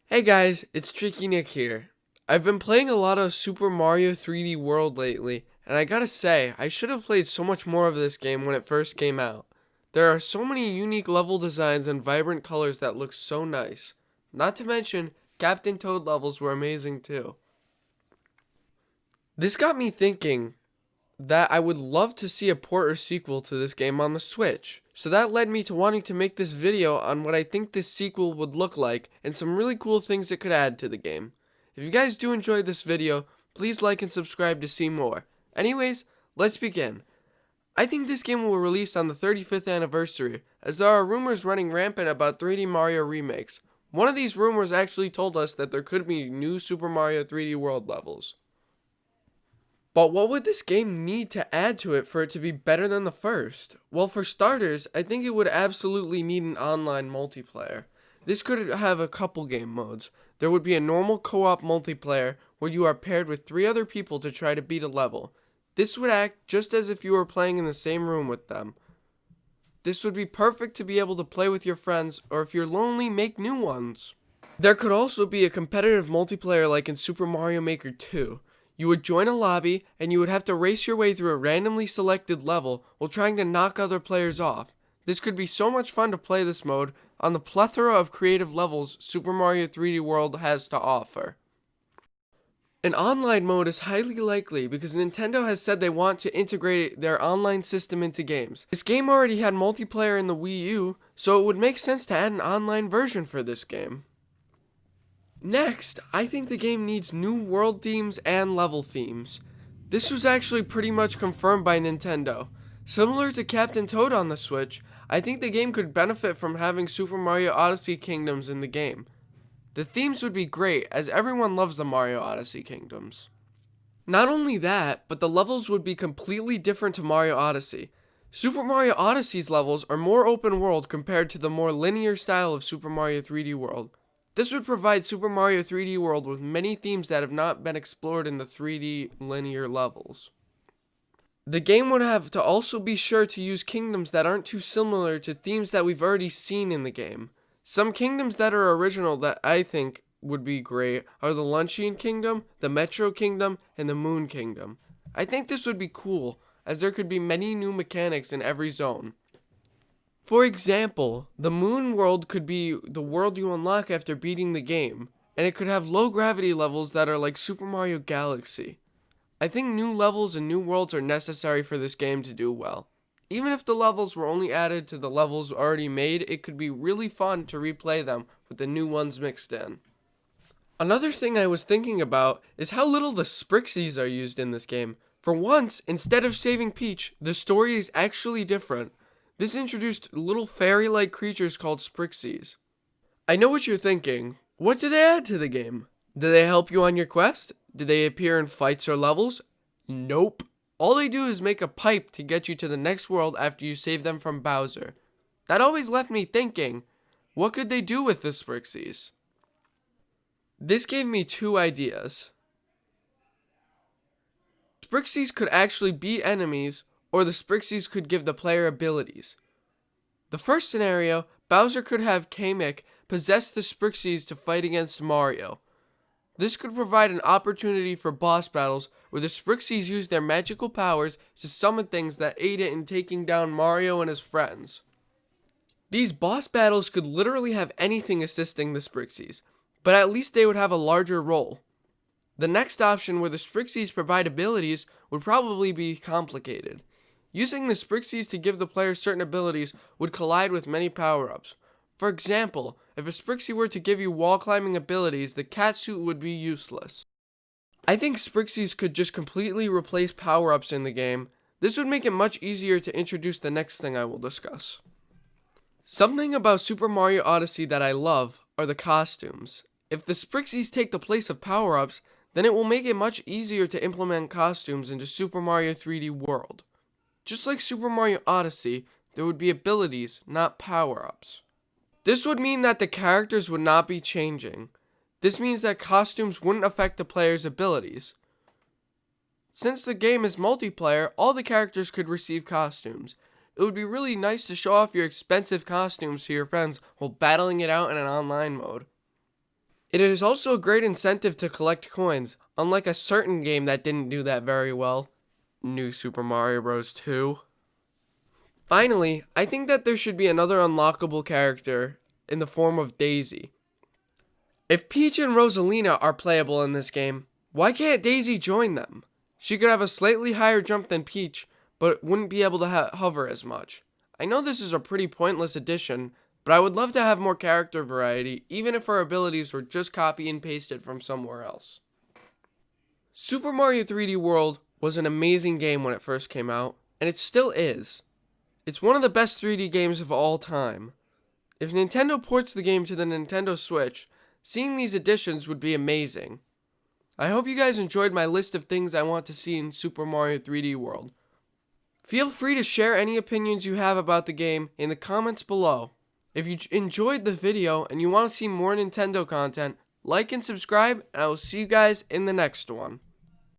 Hey guys, it's Tricky Nick here. I've been playing a lot of Super Mario 3D World lately, and I gotta say, I should have played so much more of this game when it first came out. There are so many unique level designs and vibrant colors that look so nice. Not to mention, Captain Toad levels were amazing too. This got me thinking that I would love to see a port or sequel to this game on the Switch. So that led me to wanting to make this video on what I think this sequel would look like and some really cool things it could add to the game. If you guys do enjoy this video, please like and subscribe to see more. Anyways, let's begin. I think this game will release on the 35th anniversary, as there are rumors running rampant about 3D Mario remakes. One of these rumors actually told us that there could be new Super Mario 3D World levels. But what would this game need to add to it for it to be better than the first? Well, for starters, I think it would absolutely need an online multiplayer. This could have a couple game modes. There would be a normal co-op multiplayer where you are paired with 3 other people to try to beat a level. This would act just as if you were playing in the same room with them. This would be perfect to be able to play with your friends, or if you're lonely, make new ones. There could also be a competitive multiplayer like in Super Mario Maker 2. You would join a lobby, and you would have to race your way through a randomly selected level while trying to knock other players off. This could be so much fun to play this mode on the plethora of creative levels Super Mario 3D World has to offer. An online mode is highly likely because Nintendo has said they want to integrate their online system into games. This game already had multiplayer in the Wii U, so it would make sense to add an online version for this game. Next, I think the game needs new world themes and level themes. This was actually pretty much confirmed by Nintendo. Similar to Captain Toad on the Switch, I think the game could benefit from having Super Mario Odyssey Kingdoms in the game. The themes would be great, as everyone loves the Mario Odyssey Kingdoms. Not only that, but the levels would be completely different to Mario Odyssey. Super Mario Odyssey's levels are more open world compared to the more linear style of Super Mario 3D World. This would provide Super Mario 3D World with many themes that have not been explored in the 3D linear levels. The game would have to also be sure to use kingdoms that aren't too similar to themes that we've already seen in the game. Some kingdoms that are original that I think would be great are the Luncheon Kingdom, the Metro Kingdom, and the Moon Kingdom. I think this would be cool, as there could be many new mechanics in every zone. For example, the Moon World could be the world you unlock after beating the game, and it could have low gravity levels that are like Super Mario Galaxy. I think new levels and new worlds are necessary for this game to do well. Even if the levels were only added to the levels already made, it could be really fun to replay them with the new ones mixed in. Another thing I was thinking about is how little the Sprixies are used in this game. For once, instead of saving Peach, the story is actually different. This introduced little fairy-like creatures called Sprixies. I know what you're thinking. What do they add to the game? Do they help you on your quest? Do they appear in fights or levels? Nope. All they do is make a pipe to get you to the next world after you save them from Bowser. That always left me thinking, what could they do with the Sprixies? This gave me 2 ideas. Sprixies could actually be enemies, or the Sprixies could give the player abilities. The first scenario, Bowser could have Kamek possess the Sprixies to fight against Mario. This could provide an opportunity for boss battles where the Sprixies use their magical powers to summon things that aid it in taking down Mario and his friends. These boss battles could literally have anything assisting the Sprixies, but at least they would have a larger role. The next option, where the Sprixies provide abilities, would probably be complicated. Using the Sprixies to give the player certain abilities would collide with many power-ups. For example, if a Sprixie were to give you wall climbing abilities, the catsuit would be useless. I think Sprixies could just completely replace power-ups in the game. This would make it much easier to introduce the next thing I will discuss. Something about Super Mario Odyssey that I love are the costumes. If the Sprixies take the place of power-ups, then it will make it much easier to implement costumes into Super Mario 3D World. Just like Super Mario Odyssey, there would be abilities, not power-ups. This would mean that the characters would not be changing. This means that costumes wouldn't affect the player's abilities. Since the game is multiplayer, all the characters could receive costumes. It would be really nice to show off your expensive costumes to your friends while battling it out in an online mode. It is also a great incentive to collect coins, unlike a certain game that didn't do that very well, New Super Mario Bros. 2. Finally, I think that there should be another unlockable character in the form of Daisy. If Peach and Rosalina are playable in this game, why can't Daisy join them? She could have a slightly higher jump than Peach, but wouldn't be able to hover as much. I know this is a pretty pointless addition, but I would love to have more character variety, even if her abilities were just copy and pasted from somewhere else. Super Mario 3D World was an amazing game when it first came out, and it still is. It's one of the best 3D games of all time. If Nintendo ports the game to the Nintendo Switch, seeing these additions would be amazing. I hope you guys enjoyed my list of things I want to see in Super Mario 3D World. Feel free to share any opinions you have about the game in the comments below. If you enjoyed the video and you want to see more Nintendo content, like and subscribe, and I will see you guys in the next one.